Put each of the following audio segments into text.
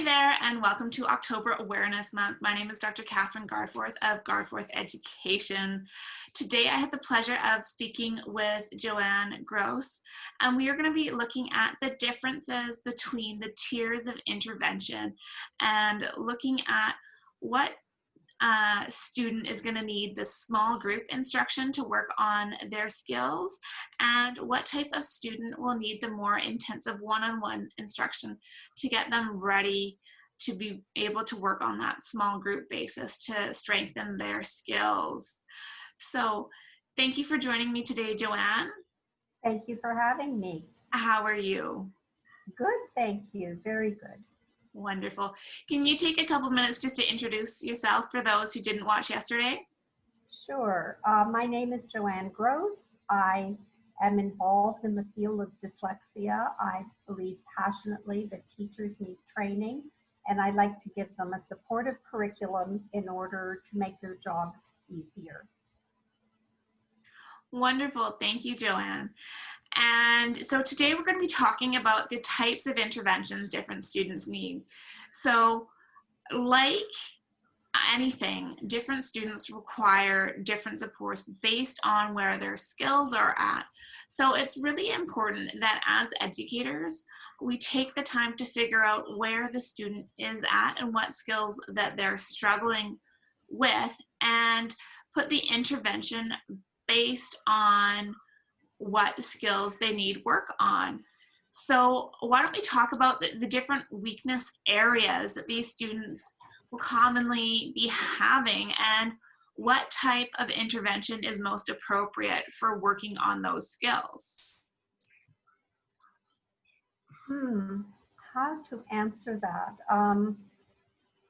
there, and welcome to October Awareness Month. My name is Dr. Kathryn Garforth of Garforth Education. Today I had the pleasure of speaking with Joanne Gross, and we are going to be looking at the differences between the tiers of intervention and looking at what student is going to need the small group instruction to work on their skills, and what type of student will need the more intensive one-on-one instruction to get them ready to be able to work on that small group basis to strengthen their skills. So thank you for joining me today, Joanne. Thank you for having me. How are you? Good, thank you. Very good. Wonderful. Can you take a couple minutes just to introduce yourself for those who didn't watch yesterday? Sure. My name is Joanne Gross. I am involved in the field of dyslexia. I believe passionately that teachers need training, and I like to give them a supportive curriculum in order to make their jobs easier. Wonderful. Thank you, Joanne. And so today we're going to be talking about the types of interventions different students need. So like anything, different students require different supports based on where their skills are at. So it's really important that as educators, we take the time to figure out where the student is at and what skills that they're struggling with, and put the intervention based on what skills they need work on. So why don't we talk about the different weakness areas that these students will commonly be having, and what type of intervention is most appropriate for working on those skills? How to answer that?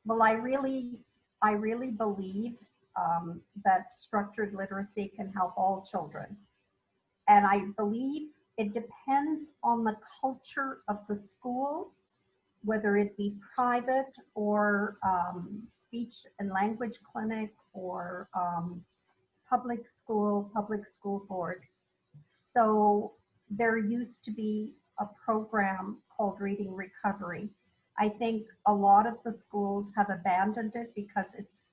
Well, I really believe that structured literacy can help all children. And I believe it depends on the culture of the school, whether it be private or speech and language clinic or public school board. So there used to be a program called Reading Recovery. I think a lot of the schools have abandoned it because it's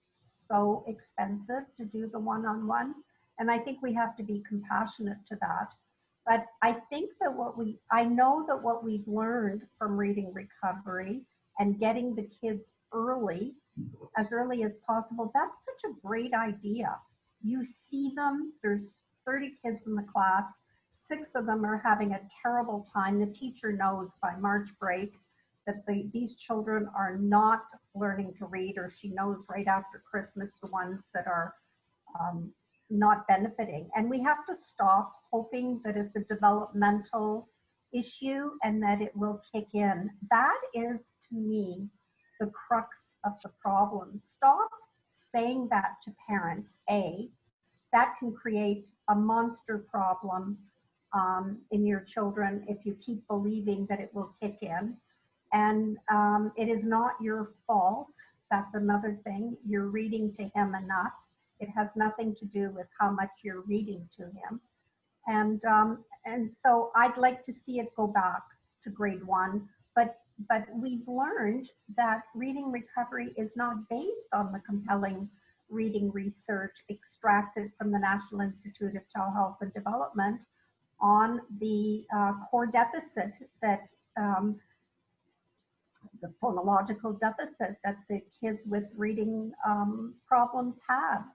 so expensive to do the one-on-one. And I think we have to be compassionate to that. But I think that I know that what we've learned from Reading Recovery and getting the kids as early as possible, that's such a great idea. You see them, there's 30 kids in the class, 6 of them are having a terrible time. The teacher knows by March break that these children are not learning to read, or she knows right after Christmas the ones that are not benefiting. And we have to stop hoping that it's a developmental issue and that it will kick in. That is, to me, the crux of the problem. Stop saying that to parents. That can create a monster problem in your children if you keep believing that it will kick in. And it is not your fault. That's another thing. You're reading to him enough. It has nothing to do with how much you're reading to him. And so I'd like to see it go back to grade 1. But we've learned that Reading Recovery is not based on the compelling reading research extracted from the National Institute of Child Health and Development on the core deficit that the phonological deficit that the kids with reading problems have.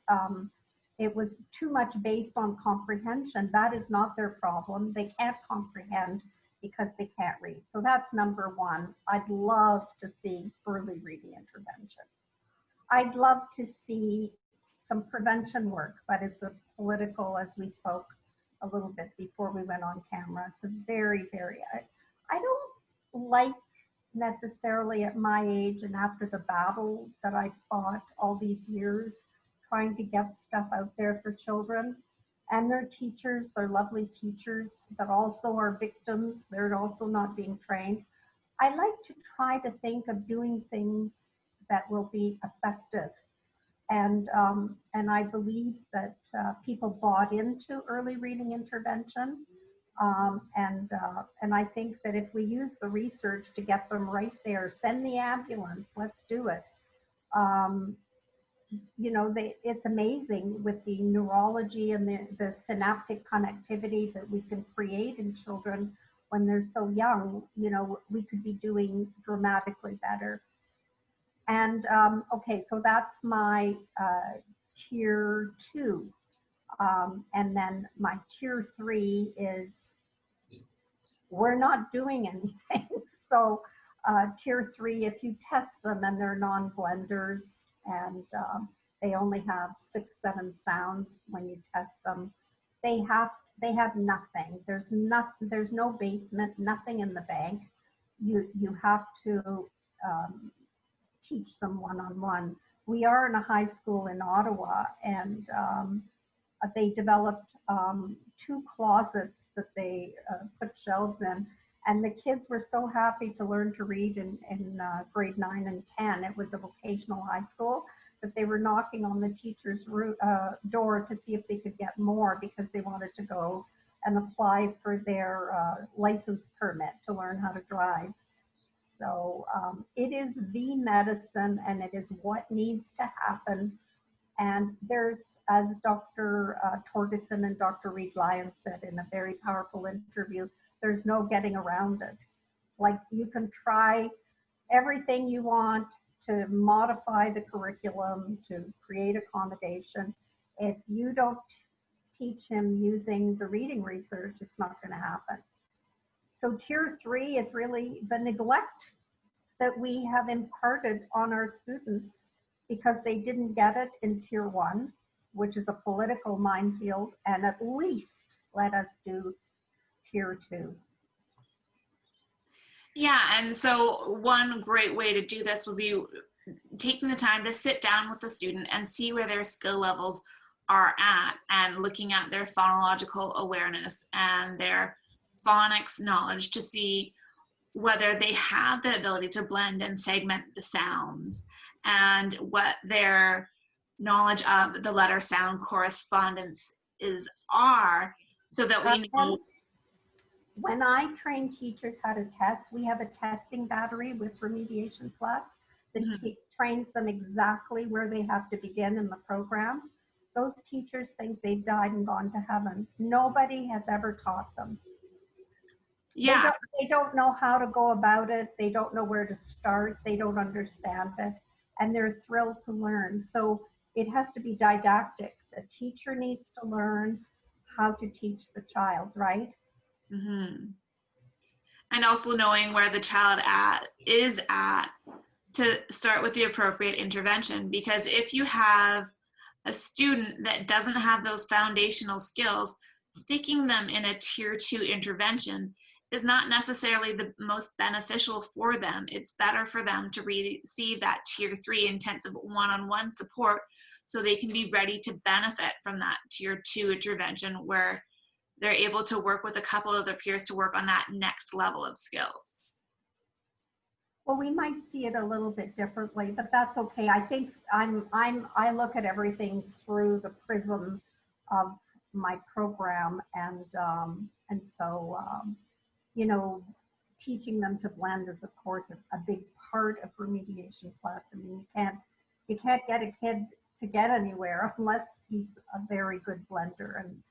It was too much based on comprehension. That is not their problem. They can't comprehend because they can't read. So that's number 1. I'd love to see early reading intervention. I'd love to see some prevention work, but it's a political, as we spoke a little bit before we went on camera. It's a very, I don't like necessarily at my age and after the battle that I fought all these years trying to get stuff out there for children and their teachers. They're lovely teachers that also are victims. They're also not being trained. I like to try to think of doing things that will be effective. And I believe that people bought into early reading intervention. And I think that if we use the research to get them right there, send the ambulance, let's do it. Um, it's amazing with the neurology and the synaptic connectivity that we can create in children when they're so young. We could be doing dramatically better. And okay, so that's my tier 2. And then my tier 3 is we're not doing anything. So tier 3, if you test them and they're non-blenders and they only have 6-7 sounds when you test them, they have nothing. There's no basement, nothing in the bank. You have to teach them one-on-one. We are in a high school in Ottawa, and they developed 2 closets that they put shelves in, and the kids were so happy to learn to read in grade 9 and 10. It was a vocational high school, that they were knocking on the teacher's door to see if they could get more, because they wanted to go and apply for their license permit to learn how to drive. So it is the medicine, and it is what needs to happen. And there's, as Dr. Torgerson and Dr. Reed-Lyons said in a very powerful interview, there's no getting around it. Like, you can try everything you want to modify the curriculum, to create accommodation. If you don't teach him using the reading research, it's not going to happen. So tier 3 is really the neglect that we have imparted on our students because they didn't get it in tier 1, which is a political minefield, and at least let us do tier 2. Yeah, and so one great way to do this would be taking the time to sit down with the student and see where their skill levels are at, and looking at their phonological awareness and their phonics knowledge to see whether they have the ability to blend and segment the sounds, and what their knowledge of the letter sound correspondence are, so that we know. When I train teachers how to test, we have a testing battery with Remediation Plus that trains them exactly where they have to begin in the program. Those teachers think they've died and gone to heaven. Nobody has ever taught them. Yeah. They don't know how to go about it. They don't know where to start. They don't understand it. And they're thrilled to learn. So it has to be didactic. The teacher needs to learn how to teach the child, right? Mm-hmm. And also knowing where the child is at to start with the appropriate intervention. Because if you have a student that doesn't have those foundational skills, sticking them in a tier 2 intervention is not necessarily the most beneficial for them. It's better for them to receive that tier 3 intensive one-on-one support, so they can be ready to benefit from that tier 2 intervention, where they're able to work with a couple of their peers to work on that next level of skills. Well, we might see it a little bit differently, but that's okay. I think I look at everything through the prism of my program, and so teaching them to blend is, of course, a big part of Remediation Plus. I mean, you can't get a kid to get anywhere unless he's a very good blender, and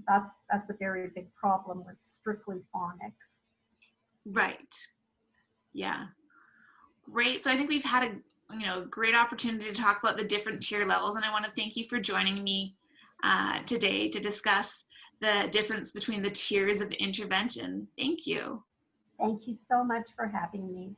that's a very big problem with strictly phonics. Right. Yeah. Great. So I think we've had a great opportunity to talk about the different tier levels, and I want to thank you for joining me today to discuss the difference between the tiers of intervention. Thank you. Thank you so much for having me.